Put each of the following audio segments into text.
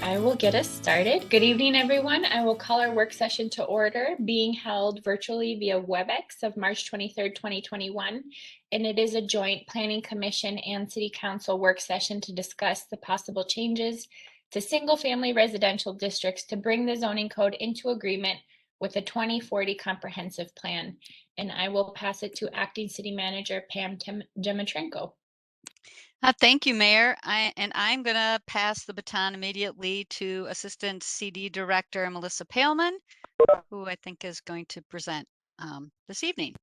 I will get us started. Good evening, everyone. I will call our work session to order, being held virtually via WebEx of March 23rd, 2021. And it is a joint Planning Commission and City Council work session to discuss the possible changes to single-family residential districts to bring the zoning code into agreement with the 2040 comprehensive plan. And I will pass it to Acting City Manager Pam Demetrenko. Thank you, Mayor. I'm going to pass the baton immediately to Assistant CD Director Melissa Paleman, who I think is going to present this evening.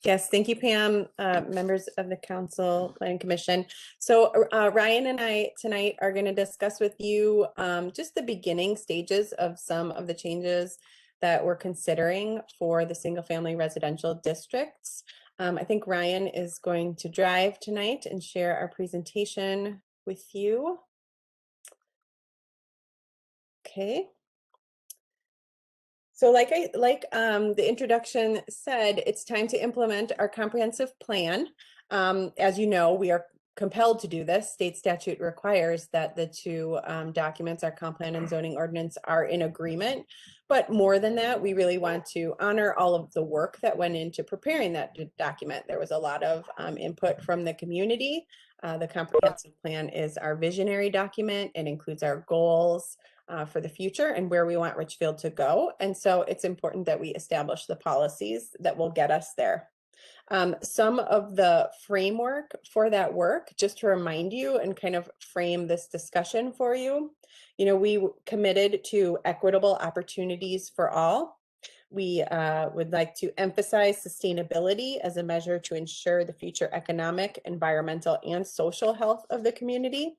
Yes, thank you, Pam, members of the Council Planning Commission. So Ryan and I tonight are going to discuss with you just the beginning stages of some of the changes that we're considering for the single family residential districts. I think Ryan is going to drive tonight and share our presentation with you. Okay. So like the introduction said, it's time to implement our comprehensive plan. As you know, we are compelled to do this. State statute requires that the two documents, our comp plan and zoning ordinance, are in agreement. But more than that, we really want to honor all of the work that went into preparing that document. There was a lot of input from the community. The comprehensive plan is our visionary document. It includes our goals for the future and where we want Richfield to go. And so it's important that we establish the policies that will get us there. Some of the framework for that work, just to remind you and kind of frame this discussion for you, we committed to equitable opportunities for all. We would like to emphasize sustainability as a measure to ensure the future economic, environmental, and social health of the community.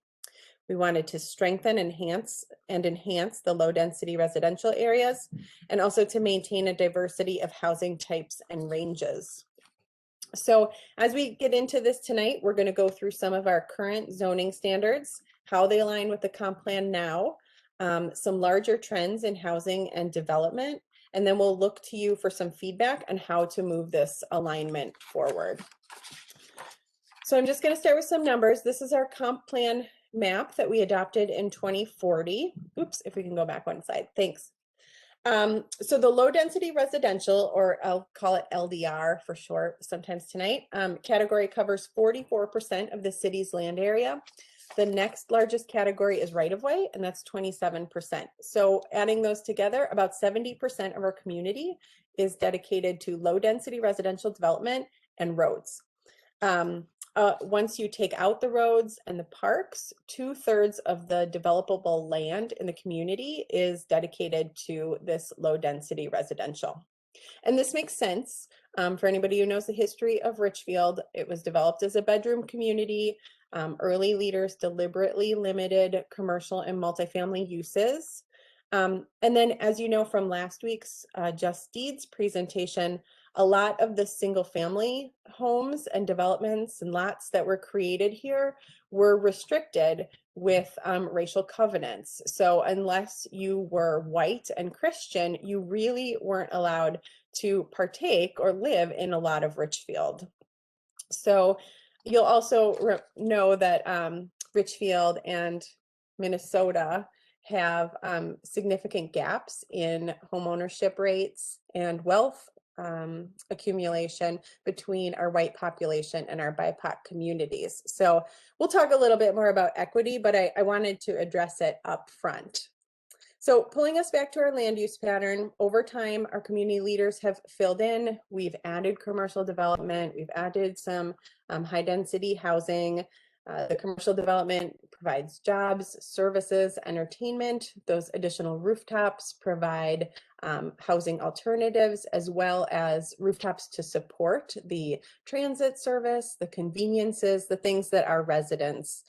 We wanted to strengthen, enhance the low density residential areas, and also to maintain a diversity of housing types and ranges. So as we get into this tonight, we're going to go through some of our current zoning standards, how they align with the comp plan now, some larger trends in housing and development, and then we'll look to you for some feedback on how to move this alignment forward. So I'm just going to start with some numbers. This is our comp plan map that we adopted in 2040. Oops, if we can go back one slide, thanks. So the low density residential, or I'll call it LDR for short sometimes tonight, category covers 44% of the city's land area. The next largest category is right-of-way, and that's 27%. So adding those together, about 70% of our community is dedicated to low density residential development and roads. Once you take out the roads and the parks, 2/3 of the developable land in the community is dedicated to this low density residential. And this makes sense for anybody who knows the history of Richfield. It was developed as a bedroom community. Early leaders deliberately limited commercial and multifamily uses. And then, as you know from last week's Just Deeds presentation, a lot of the single family homes and developments and lots that were created here were restricted with racial covenants. So unless you were white and Christian, you really weren't allowed to partake or live in a lot of Richfield. So you'll also know that Richfield and Minnesota have significant gaps in homeownership rates and wealth accumulation between our white population and our BIPOC communities. So we'll talk a little bit more about equity, but I wanted to address it up front. So pulling us back to our land use pattern, over time, our community leaders have filled in. We've added commercial development. We've added some high density housing. The commercial development provides jobs, services, entertainment. Those additional rooftops provide housing alternatives, as well as rooftops to support the transit service, the conveniences, the things that our residents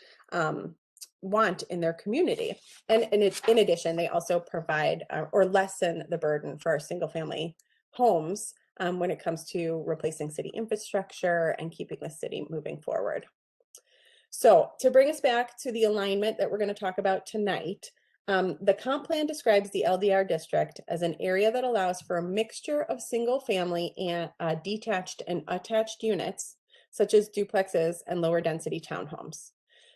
want in their community. And in addition, they also provide or lessen the burden for our single family homes when it comes to replacing city infrastructure and keeping the city moving forward. So to bring us back to the alignment that we're going to talk about tonight, the comp plan describes the LDR district as an area that allows for a mixture of single family and detached and attached units, such as duplexes and lower density townhomes.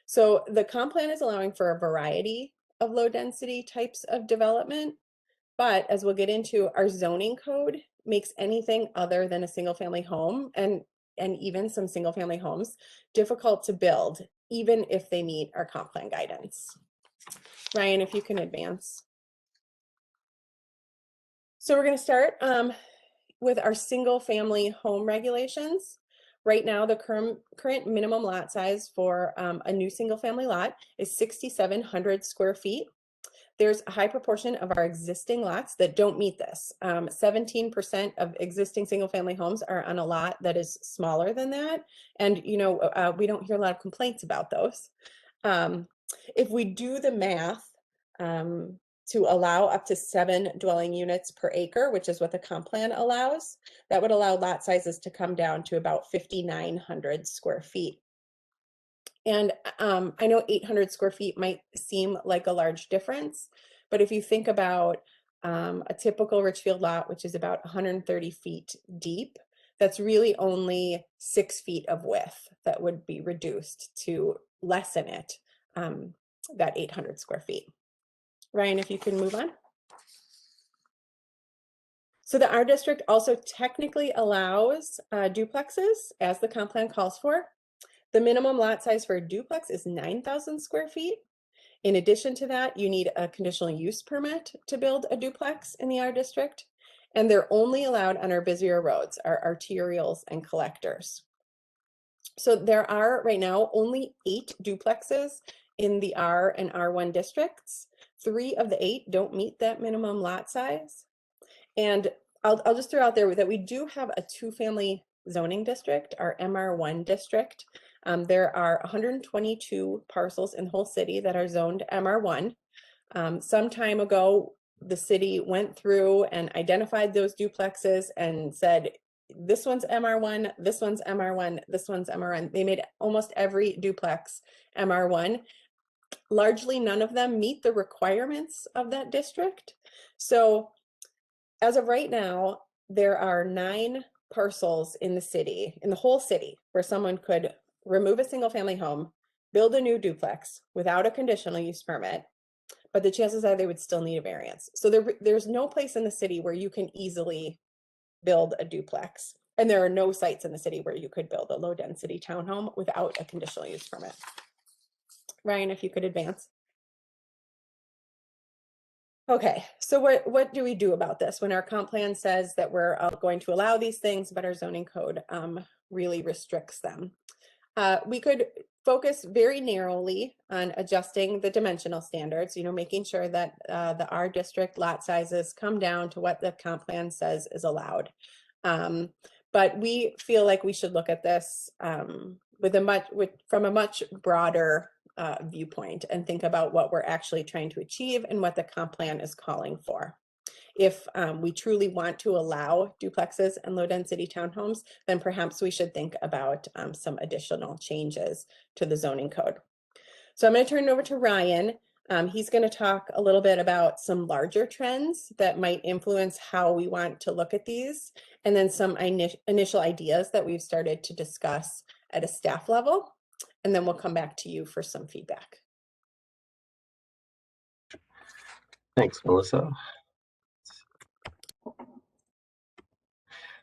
So the comp plan is allowing for a variety of low density types of development, but as we'll get into, our zoning code makes anything other than a single family home and even some single family homes difficult to build, even if they meet our comp plan guidance. Ryan, if you can advance. So we're going to start with our single family home regulations. Right now, the current minimum lot size for a new single family lot is 6,700 square feet. There's a high proportion of our existing lots that don't meet this. 17% of existing single family homes are on a lot that is smaller than that. And, you know, we don't hear a lot of complaints about those. If we do the math, to allow up to 7 dwelling units per acre, which is what the comp plan allows, that would allow lot sizes to come down to about 5,900 square feet. And I know 800 square feet might seem like a large difference, but if you think about a typical Richfield lot, which is about 130 feet deep, that's really only 6 feet of width that would be reduced to lessen it, that 800 square feet. Ryan, if you can move on. So the R district also technically allows duplexes, as the comp plan calls for. The minimum lot size for a duplex is 9,000 square feet. In addition to that, you need a conditional use permit to build a duplex in the R district, and they're only allowed on our busier roads, our arterials and collectors. So there are right now only 8 duplexes in the R and R1 districts. 3 of the 8 don't meet that minimum lot size. And I'll just throw out there that we do have a 2-family zoning district, our MR1 district. There are 122 parcels in the whole city that are zoned MR1. Some time ago, the city went through and identified those duplexes and said, this one's MR1, this one's MR1, this one's MR1. They made almost every duplex MR1. Largely, none of them meet the requirements of that district. So as of right now, there are 9 parcels in the city, in the whole city, where someone could remove a single family home, build a new duplex without a conditional use permit, but the chances are they would still need a variance. So there's no place in the city where you can easily build a duplex. And there are no sites in the city where you could build a low density townhome without a conditional use permit. Ryan, if you could advance. Okay, so what do we do about this when our comp plan says that we're going to allow these things, but our zoning code really restricts them? We could focus very narrowly on adjusting the dimensional standards, you know, making sure that the R district lot sizes come down to what the comp plan says is allowed. But we feel like we should look at this from a much broader viewpoint and think about what we're actually trying to achieve and what the comp plan is calling for. If we truly want to allow duplexes and low density townhomes, then perhaps we should think about some additional changes to the zoning code. So I'm going to turn it over to Ryan. He's going to talk a little bit about some larger trends that might influence how we want to look at these, and then some initial ideas that we've started to discuss at a staff level. And then we'll come back to you for some feedback. Thanks, Melissa.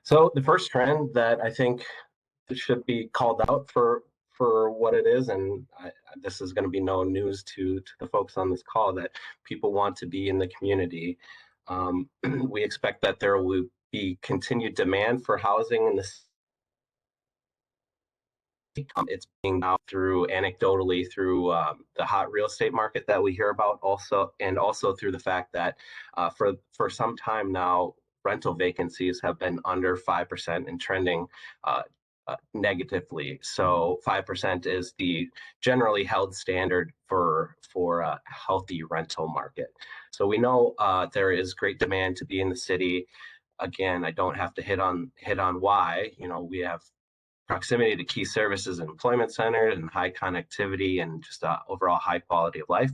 So the first trend that I think should be called out for what it is, and this is going to be no news to the folks on this call, that people want to be in the community. We expect that there will be continued demand for housing in this. It's being out through anecdotally through the hot real estate market that we hear about, also through the fact that for some time now, rental vacancies have been under 5% and trending negatively. So 5% is the generally held standard for a healthy rental market. So we know there is great demand to be in the city. Again, I don't have to hit on why. You know, we have proximity to key services and employment centers and high connectivity and just overall high quality of life.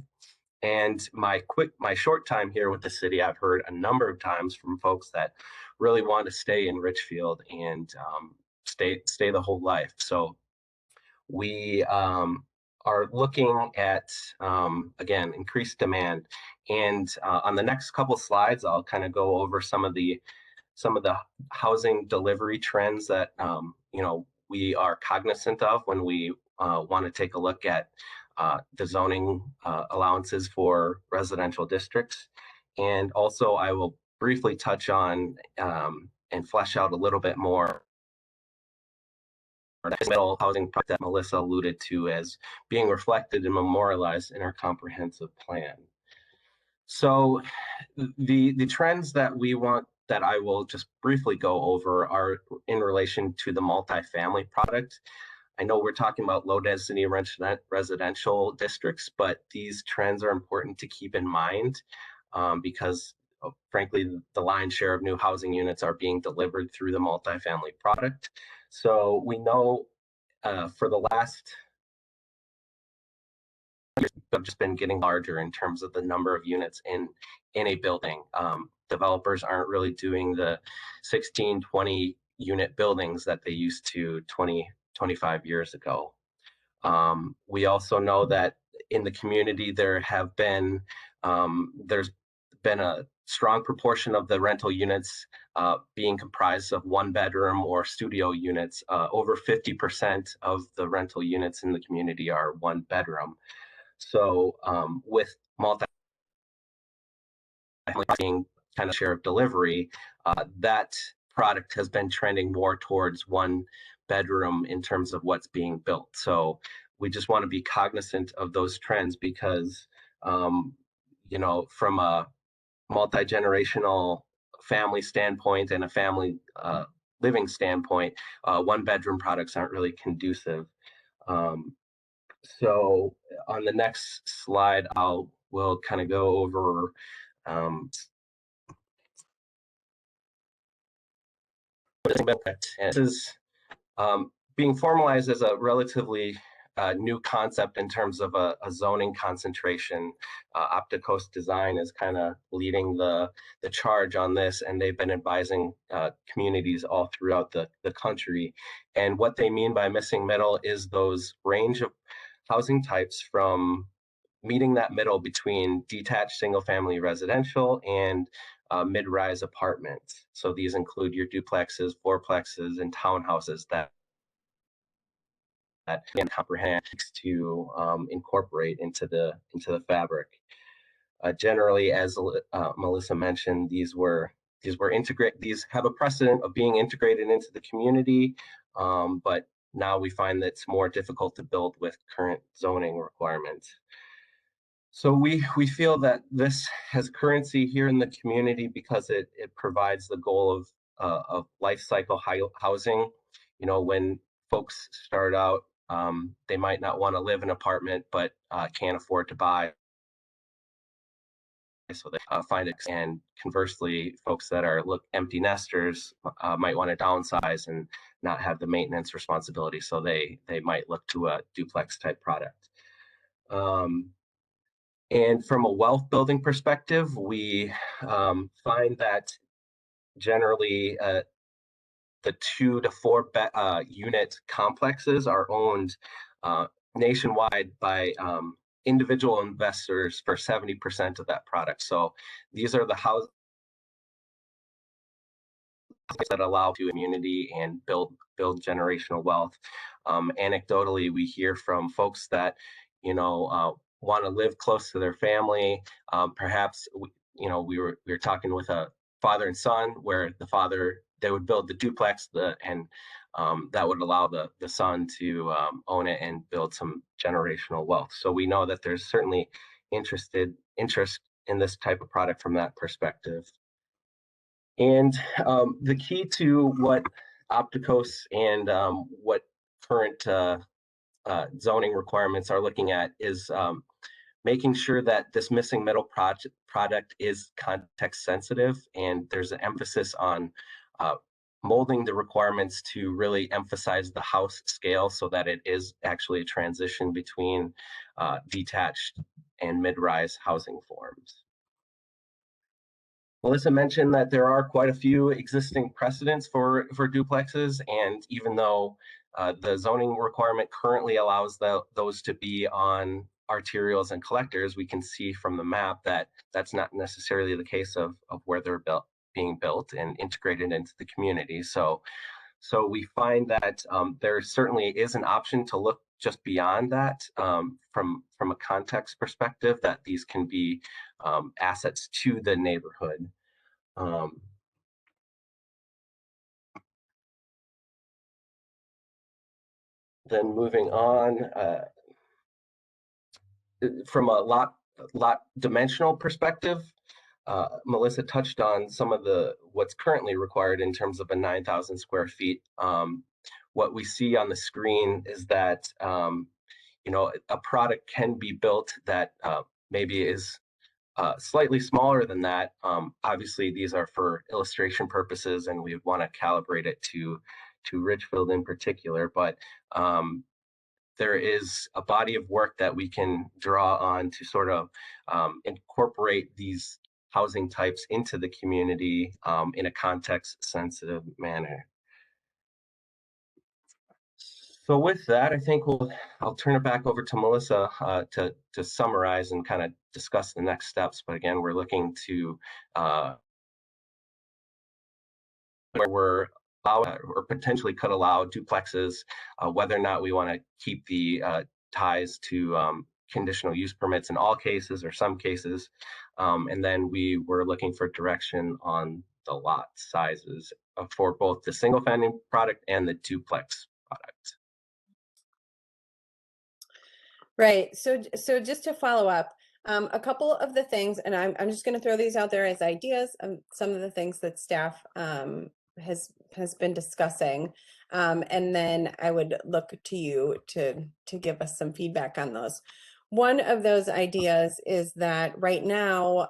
And my short time here with the city, I've heard a number of times from folks that really want to stay in Richfield and stay the whole life. So we are looking at, again, increased demand. And on the next couple slides, I'll kind of go over some of the housing delivery trends that we are cognizant of when we want to take a look at the zoning allowances for residential districts. And also I will briefly touch on and flesh out a little bit more the middle housing project that Melissa alluded to as being reflected and memorialized in our comprehensive plan. So the trends that I will just briefly go over are in relation to the multifamily product. I know we're talking about low density residential districts, but these trends are important to keep in mind because frankly, the lion's share of new housing units are being delivered through the multifamily product. So we know for the last have just been getting larger in terms of the number of units in a building. Developers aren't really doing the 16, 20 unit buildings that they used to 20, 25 years ago. We also know that in the community there's been a strong proportion of the rental units being comprised of one bedroom or studio units. Over 50% of the rental units in the community are one bedroom. So with multi being kind of share of delivery, that product has been trending more towards one bedroom in terms of what's being built. So we just want to be cognizant of those trends because, from a multi-generational family standpoint and a family living standpoint, one bedroom products aren't really conducive. So on the next slide, we'll kind of go over this is being formalized as a relatively new concept in terms of a zoning concentration. Opticos Design is kind of leading the charge on this, and they've been advising communities all throughout the country. And what they mean by missing middle is those range of housing types from meeting that middle between detached single-family residential and mid-rise apartments. So these include your duplexes, fourplexes, and townhouses that comprehend to incorporate into the fabric. Generally, as Melissa mentioned, these have a precedent of being integrated into the community, but now we find that it's more difficult to build with current zoning requirements. So we feel that this has currency here in the community because it provides the goal of life cycle housing. When folks start out, they might not want to live in an apartment, but can't afford to buy. So they find it. And conversely, folks that are empty nesters might want to downsize and not have the maintenance responsibility. So they might look to a duplex type product. And from a wealth building perspective, we find that generally the 2 to 4 unit complexes are owned nationwide by individual investors for 70% of that product. So these are the houses that allow to community and build generational wealth. Anecdotally, we hear from folks that want to live close to their family. Perhaps we were talking with a father and son where the father, they would build the duplex and that would allow the son to own it and build some generational wealth. So we know that there's certainly interest in this type of product from that perspective. And the key to what Opticos and what current zoning requirements are looking at is making sure that this missing middle product is context sensitive, and there's an emphasis on molding the requirements to really emphasize the house scale so that it is actually a transition between detached and mid-rise housing forms. Melissa mentioned that there are quite a few existing precedents for duplexes, and even though The zoning requirement currently allows those to be on arterials and collectors. We can see from the map that that's not necessarily the case of where they're being built and integrated into the community. So we find that there certainly is an option to look just beyond that from a context perspective, that these can be assets to the neighborhood. Then moving on, from a lot dimensional perspective, Melissa touched on some of what's currently required in terms of a 9,000 square feet. What we see on the screen is that a product can be built that maybe is slightly smaller than that. Obviously, these are for illustration purposes, and we would want to calibrate it to Richfield in particular. But there is a body of work that we can draw on to sort of incorporate these housing types into the community in a context-sensitive manner. So with that, I think I'll turn it back over to Melissa to summarize and kind of discuss the next steps. But again, we're looking to where we're or potentially could allow duplexes, whether or not we want to keep the ties to conditional use permits in all cases or some cases. And then we were looking for direction on the lot sizes for both the single family product and the duplex product. Right. So just to follow up, a couple of the things, and I'm just going to throw these out there as ideas, some of the things that staff has been discussing, and then I would look to you to give us some feedback on those. One of those ideas is that right now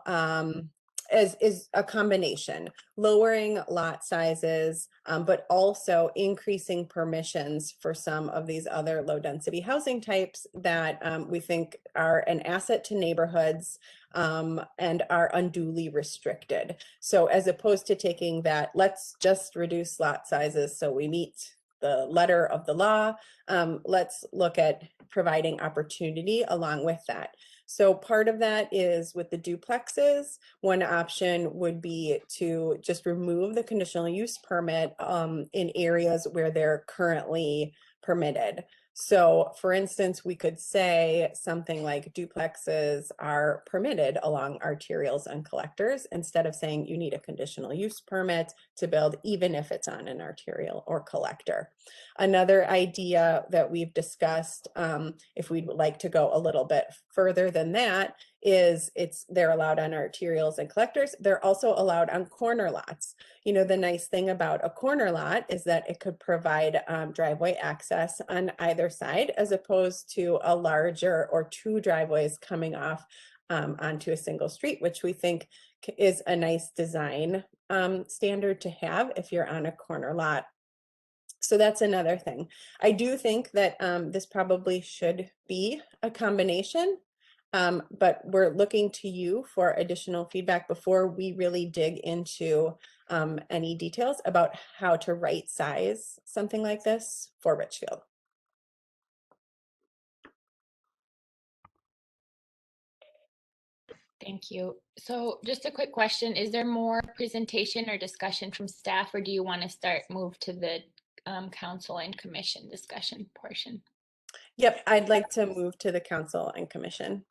is a combination, lowering lot sizes, but also increasing permissions for some of these other low density housing types that we think are an asset to neighborhoods and are unduly restricted. So as opposed to taking that, let's just reduce lot sizes so we meet the letter of the law, let's look at providing opportunity along with that. So part of that is with the duplexes. One option would be to just remove the conditional use permit in areas where they're currently permitted. So for instance, we could say something like duplexes are permitted along arterials and collectors, instead of saying you need a conditional use permit to build, even if it's on an arterial or collector. Another idea that we've discussed, if we'd like to go a little bit further than that, is they're allowed on arterials and collectors. They're also allowed on corner lots. You know, the nice thing about a corner lot is that it could provide driveway access on either side, as opposed to a larger or two driveways coming off onto a single street, which we think is a nice design standard to have if you're on a corner lot. So that's another thing. I do think that this probably should be a combination, but we're looking to you for additional feedback before we really dig into any details about how to right size something like this for Richfield. Thank you. So just a quick question, is there more presentation or discussion from staff, or do you want to move to the council and commission discussion portion? Yep, I'd like to move to the council and commission.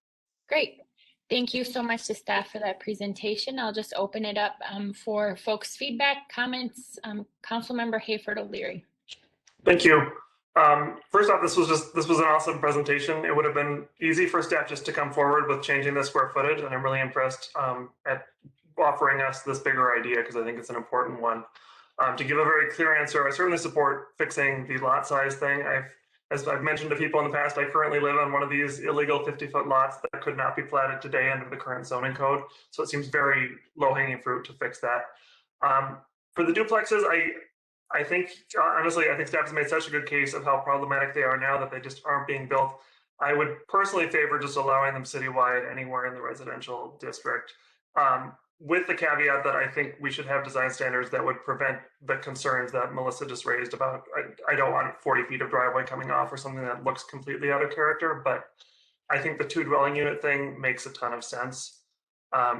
Great. Thank you so much to staff for that presentation. I'll just open it up for folks' feedback, comments. Councilmember Hayford O'Leary. Thank you. First off, this was an awesome presentation. It would have been easy for staff just to come forward with changing the square footage, and I'm really impressed at offering us this bigger idea, because I think it's an important one. To give a very clear answer, I certainly support fixing the lot size thing. As I've mentioned to people in the past, I currently live on one of these illegal 50-foot lots that could not be platted today under the current zoning code. So it seems very low-hanging fruit to fix that. For the duplexes, I think, honestly, I think staff has made such a good case of how problematic they are now that they just aren't being built. I would personally favor just allowing them citywide anywhere in the residential district. with the caveat that I think we should have design standards that would prevent the concerns that Melissa just raised about, I don't want 40 feet of driveway coming off or something that looks completely out of character, but I think the 2 dwelling unit thing makes a ton of sense.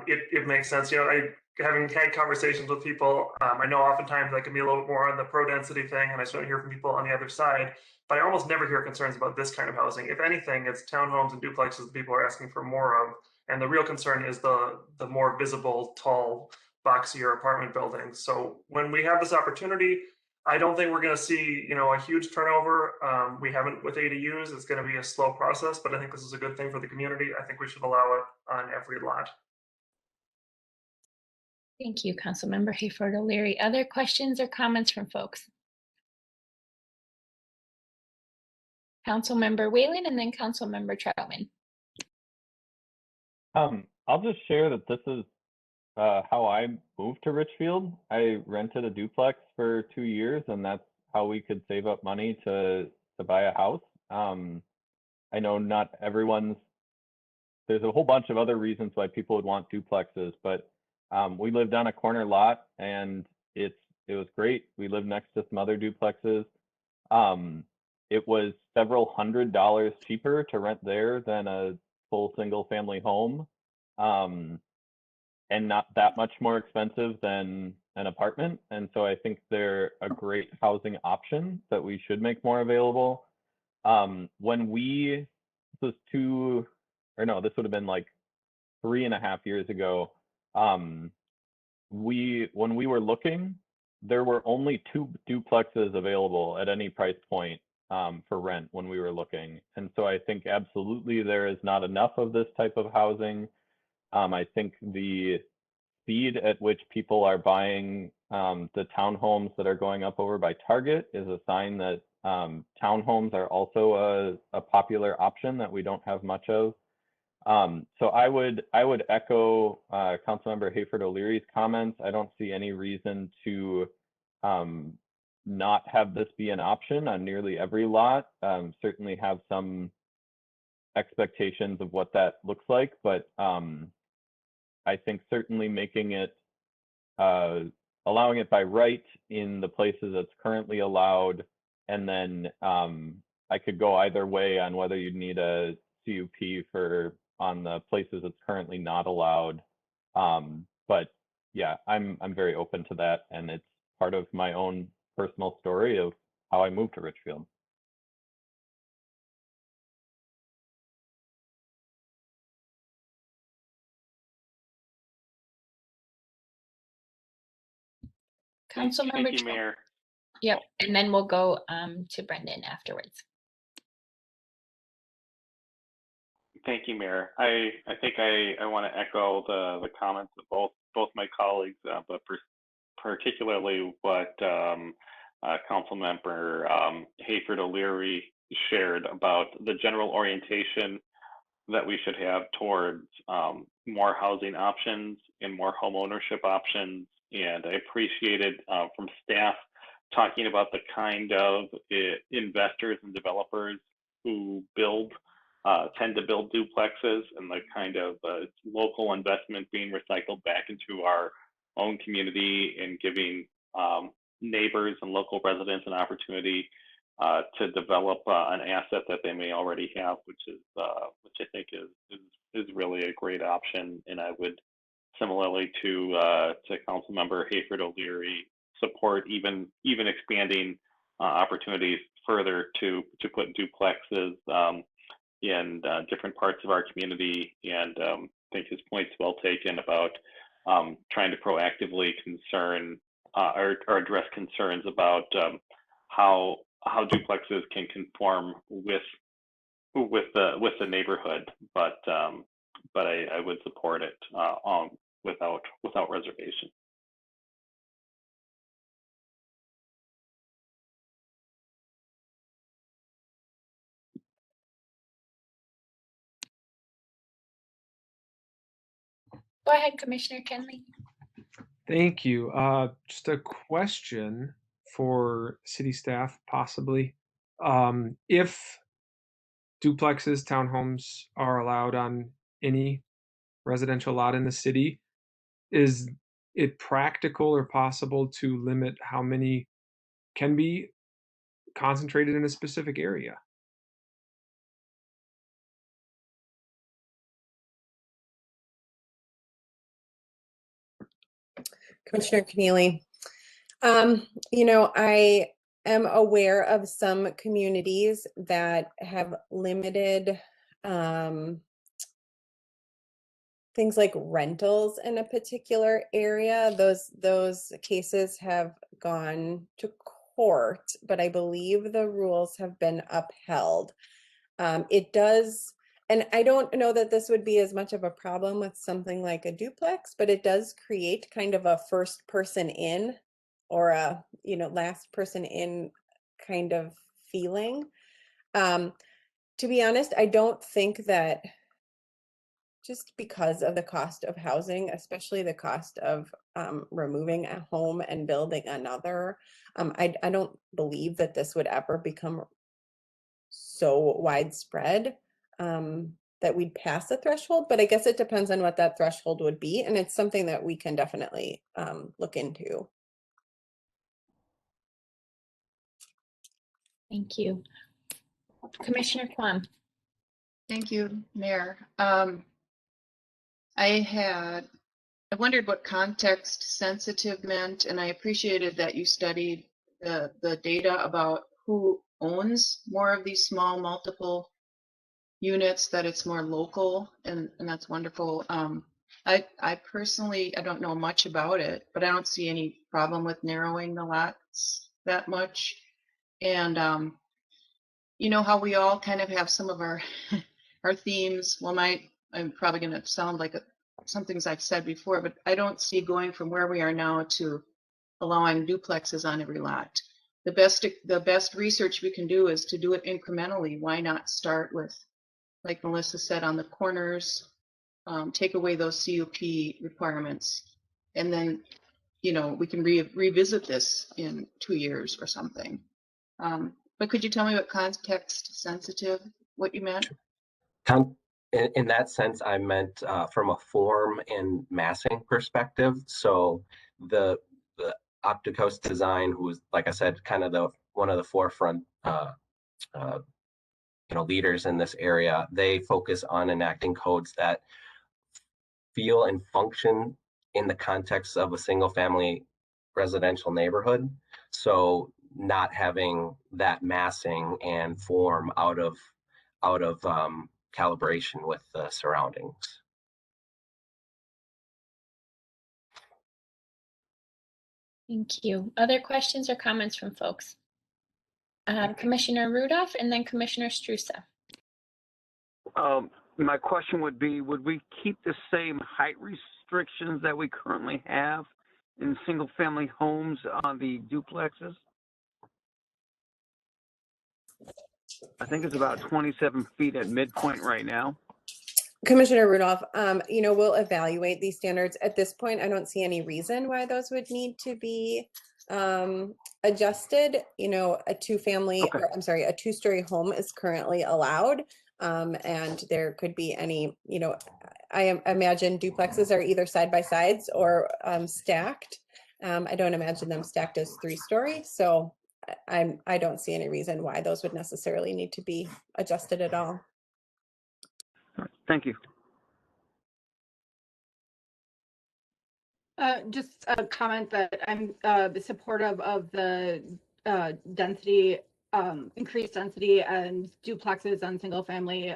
It makes sense, having had conversations with people, I know oftentimes I can be a little bit more on the pro density thing, and I certainly hear from people on the other side, but I almost never hear concerns about this kind of housing. If anything, it's townhomes and duplexes that people are asking for more of. And the real concern is the more visible, tall, boxier apartment buildings. So when we have this opportunity, I don't think we're going to see, a huge turnover. We haven't with ADUs. It's going to be a slow process, but I think this is a good thing for the community. I think we should allow it on every lot. Thank you, Councilmember Hayford O'Leary. Other questions or comments from folks? Councilmember Whalen and then Councilmember Troutman. I'll just share that this is how I moved to Richfield. I rented a duplex for 2 years, and that's how we could save up money to buy a house. I know not there's a whole bunch of other reasons why people would want duplexes, but we lived on a corner lot, and it was great. We lived next to some other duplexes. It was several $100s cheaper to rent there than a full single family home, and not that much more expensive than an apartment. And so I think they're a great housing option that we should make more available. This would have been like 3.5 years ago. When we were looking, there were only 2 duplexes available at any price point for rent when we were looking. And so I think absolutely there is not enough of this type of housing. I think the speed at which people are buying the townhomes that are going up over by Target is a sign that townhomes are also a popular option that we don't have much of. So I would echo Councilmember Hayford O'Leary's comments. I don't see any reason to not have this be an option on nearly every lot. Certainly have some expectations of what that looks like, but I think certainly making it, allowing it by right in the places that's currently allowed, and then I could go either way on whether you'd need a CUP on the places that's currently not allowed. But yeah, I'm very open to that, and it's part of my own personal story of how I moved to Richfield. Councilmember Thank you, Troutman. Mayor. Yep, and then we'll go to Brendan afterwards. Thank you, Mayor. I think I want to echo the comments of both my colleagues, but particularly what Councilmember Hayford O'Leary shared about the general orientation that we should have towards more housing options and more home ownership options. And I appreciated from staff talking about the kind of investors and developers who tend to build duplexes, and the kind of local investment being recycled back into our own community and giving neighbors and local residents an opportunity to develop an asset that they may already have, which I think is really a great option. And I would, similarly to Councilmember Hayford O'Leary, support even expanding opportunities further to put duplexes in different parts of our community. And I think his point's well taken about trying to proactively or address concerns about how duplexes can conform with the neighborhood, but I would support it without reservation. Go ahead, Commissioner Kenley. Thank you. Just a question for city staff, possibly. If duplexes, townhomes are allowed on any residential lot in the city, is it practical or possible to limit how many can be concentrated in a specific area? Commissioner Keneally, you know, I am aware of some communities that have limited things like rentals in a particular area. Those cases have gone to court, but I believe the rules have been upheld. It does, and I don't know that this would be as much of a problem with something like a duplex, but it does create kind of a first person in or a, you know, last person in kind of feeling. To be honest, I don't think that just because of the cost of housing, especially the cost of removing a home and building another, I don't believe that this would ever become so widespread that we'd pass a threshold, but I guess it depends on what that threshold would be, and it's something that we can definitely look into. Thank you. Commissioner Kwam. Thank you, Mayor. I wondered what context sensitive meant, and I appreciated that you studied the data about who owns more of these small multiple units, that it's more local, and that's wonderful. I personally, I don't know much about it, but I don't see any problem with narrowing the lots that much. And you know how we all kind of have some of our our themes. Well, I'm probably going to sound like some things I've said before, but I don't see going from where we are now to allowing duplexes on every lot. The best research we can do is to do it incrementally. Why not start with, like Melissa said, on the corners, take away those CUP requirements, and then, you know, we can revisit this in 2 years or something. But could you tell me what context sensitive, what you meant? In that sense, I meant from a form and massing perspective. So the Opticos design, who was, like I said, kind of one of the forefront leaders in this area, they focus on enacting codes that feel and function in the context of a single family residential neighborhood. So not having that massing and form out of calibration with the surroundings. Thank you. Other questions or comments from folks? Commissioner Rudolph and then Commissioner Strusa. My question would be, would we keep the same height restrictions that we currently have in single family homes on the duplexes? I think it's about 27 feet at midpoint right now. Commissioner Rudolph, you know, we'll evaluate these standards. At this point, I don't see any reason why those would need to be adjusted. You know, a two-story home is currently allowed, and there could be any, you know, I imagine duplexes are either side by sides or stacked. I don't imagine them stacked as 3-story, so I don't see any reason why those would necessarily need to be adjusted at all. Thank you. Just a comment that I'm supportive of the density, increased density and duplexes on single family,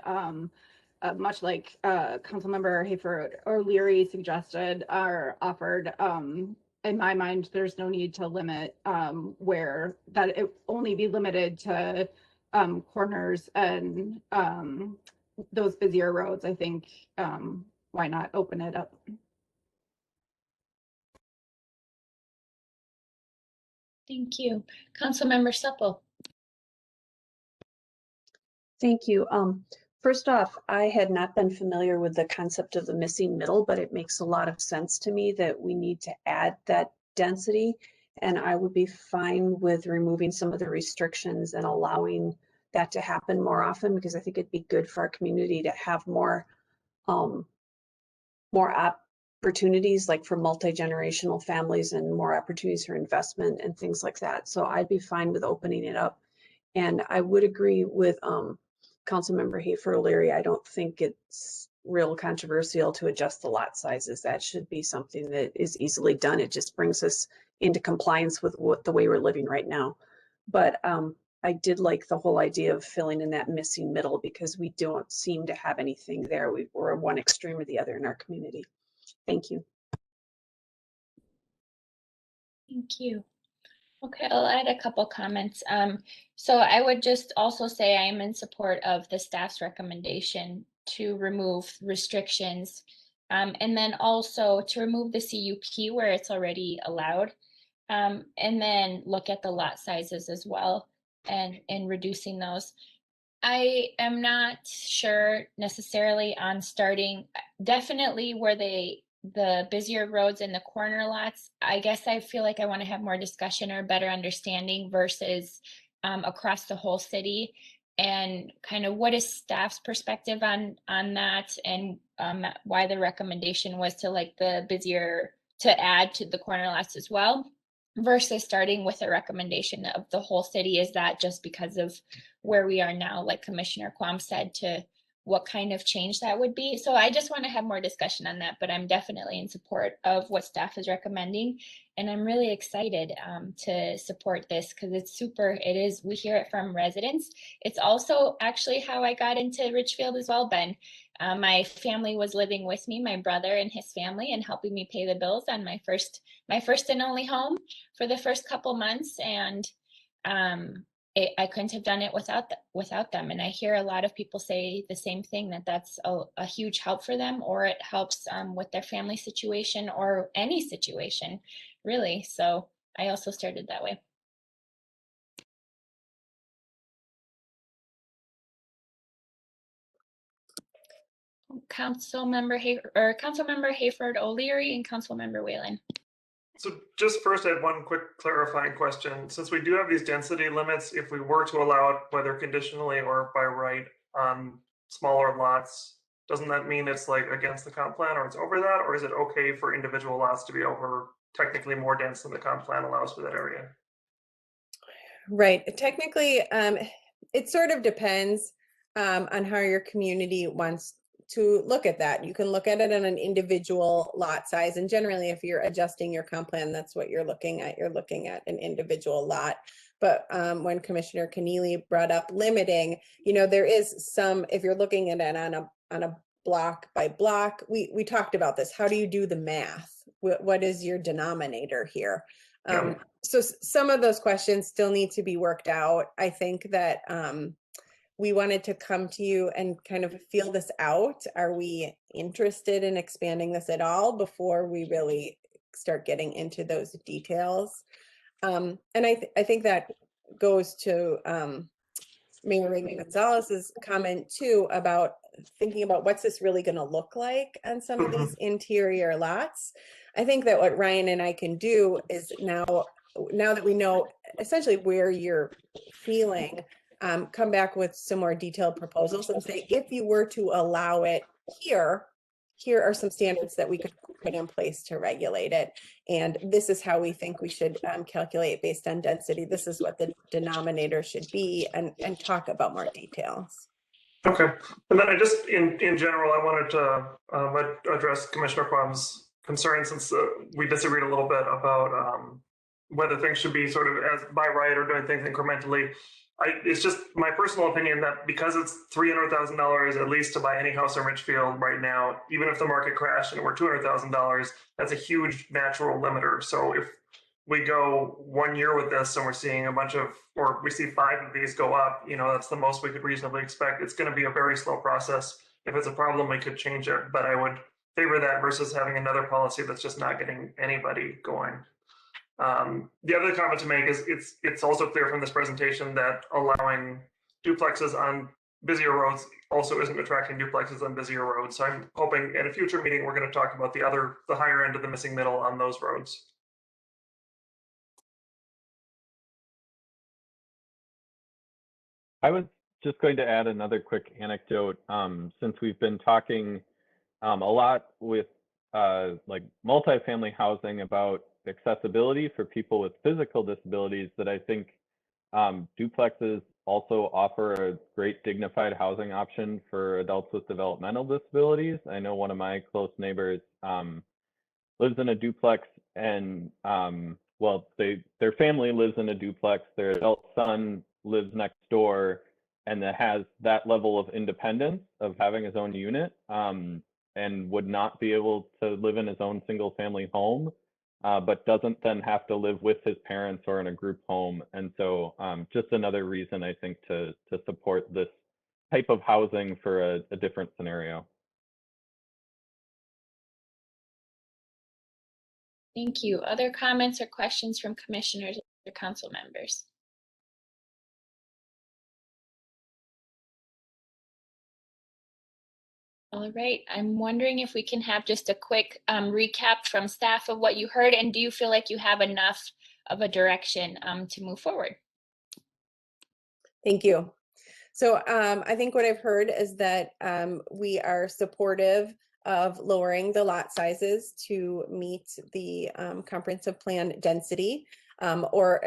much like Councilmember Hayford or Leary suggested are offered. In my mind, there's no need to limit where that it only be limited to corners and those busier roads. I think why not open it up? Thank you. Councilmember Supple. Thank you. First off, I had not been familiar with the concept of the missing middle, but it makes a lot of sense to me that we need to add that density. And I would be fine with removing some of the restrictions and allowing that to happen more often, because I think it'd be good for our community to have more opportunities, like for multi-generational families and more opportunities for investment and things like that. So I'd be fine with opening it up. And I would agree with Councilmember Hafer O'Leary. I don't think it's real controversial to adjust the lot sizes. That should be something that is easily done. It just brings us into compliance with the way we're living right now. But I did like the whole idea of filling in that missing middle, because we don't seem to have anything there. We're one extreme or the other in our community. Thank you. Thank you. Okay, I'll add a couple comments. So I would just also say I am in support of the staff's recommendation to remove restrictions, and then also to remove the CUP where it's already allowed, and then look at the lot sizes as well and reducing those. I am not sure necessarily on starting, definitely where the busier roads and the corner lots. I guess I feel like I want to have more discussion or better understanding versus across the whole city, and kind of what is staff's perspective on that, and why the recommendation was to like the busier, to add to the corner lots as well, versus starting with a recommendation of the whole city. Is that just because of where we are now, like Commissioner Quam said, to what kind of change that would be? So I just want to have more discussion on that, but I'm definitely in support of what staff is recommending. And I'm really excited to support this, because it's super, it is, we hear it from residents. It's also actually how I got into Richfield as well, Ben. My family was living with me, my brother and his family, and helping me pay the bills on my first and only home for the first couple months. And I couldn't have done it without them. And I hear a lot of people say the same thing, that that's a huge help for them, or it helps with their family situation or any situation, really. So I also started that way. Councilmember Hayford O'Leary and Councilmember Whalen. So just first, I had one quick clarifying question. Since we do have these density limits, if we were to allow it, whether conditionally or by right, on smaller lots, doesn't that mean it's like against the comp plan, or it's over that? Or is it okay for individual lots to be over, technically more dense than the comp plan allows for that area? Right. Technically, it sort of depends on how your community wants to look at that. You can look at it on an individual lot size. And generally, if you're adjusting your comp plan, that's what you're looking at. You're looking at an individual lot. But when Commissioner Keneally brought up limiting, there is some, if you're looking at it on a block by block, we talked about this. How do you do the math? What is your denominator here? So some of those questions still need to be worked out. I think that we wanted to come to you and kind of feel this out. Are we interested in expanding this at all before we really start getting into those details? And I think that goes to Mayor Reagan Gonzalez's comment too, about thinking about what's this really going to look like on some of these interior lots. I think that what Ryan and I can do is now that we know essentially where you're feeling, come back with some more detailed proposals and say, if you were to allow it here are some standards that we could put in place to regulate it. And this is how we think we should calculate based on density. This is what the denominator should be, and talk about more details. Okay. And then I just, in general, I wanted to address Commissioner Quam's concern, since we disagreed a little bit about whether things should be sort of as by right or doing things incrementally. It's just my personal opinion that because it's $300,000 at least to buy any house in Richfield right now, even if the market crashed and it were $200,000, that's a huge natural limiter. So if we go 1 year with this and we're seeing a bunch of, or we see 5 of these go up, that's the most we could reasonably expect. It's going to be a very slow process. If it's a problem, we could change it, but I would favor that versus having another policy that's just not getting anybody going. The other comment to make is it's also clear from this presentation that allowing duplexes on busier roads also isn't attracting duplexes on busier roads. So I'm hoping in a future meeting, we're going to talk about the higher end of the missing middle on those roads. I was just going to add another quick anecdote. Since we've been talking a lot with like multifamily housing about accessibility for people with physical disabilities that I think duplexes also offer a great dignified housing option for adults with developmental disabilities. I know one of my close neighbors lives in a duplex, and well, their family lives in a duplex. Their adult son lives next door, and that has that level of independence of having his own unit, and would not be able to live in his own single family home, but doesn't then have to live with his parents or in a group home. And so just another reason I think to support this type of housing for a different scenario. Thank you. Other comments or questions from commissioners or council members? All right, I'm wondering if we can have just a quick recap from staff of what you heard, and do you feel like you have enough of a direction to move forward? Thank you. So I think what I've heard is that we are supportive of lowering the lot sizes to meet the comprehensive plan density, or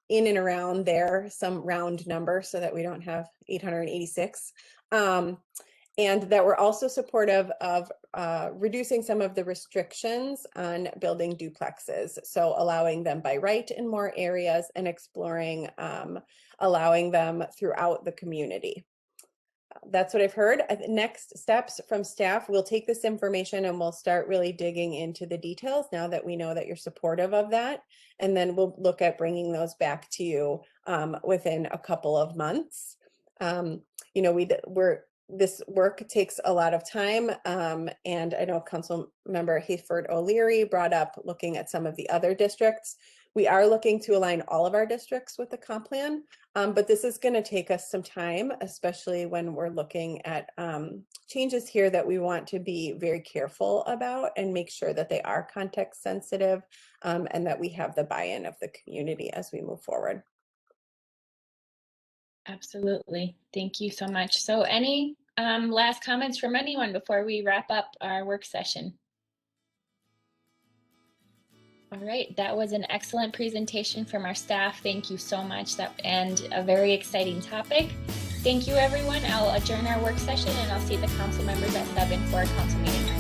in and around there, some round number so that we don't have 886. And that we're also supportive of reducing some of the restrictions on building duplexes. So allowing them by right in more areas and exploring allowing them throughout the community. That's what I've heard. Next steps from staff, we'll take this information and we'll start really digging into the details now that we know that you're supportive of that. And then we'll look at bringing those back to you within a couple of months. You know, this work takes a lot of time, and I know Council Member Hayford O'Leary brought up looking at some of the other districts. We are looking to align all of our districts with the comp plan, but this is going to take us some time, especially when we're looking at changes here that we want to be very careful about and make sure that they are context sensitive, and that we have the buy-in of the community as we move forward. Absolutely. Thank you so much. So any last comments from anyone before we wrap up our work session? All right, that was an excellent presentation from our staff. Thank you so much, and a very exciting topic. Thank you, everyone. I'll adjourn our work session and I'll see the council members at 7 for our council meeting.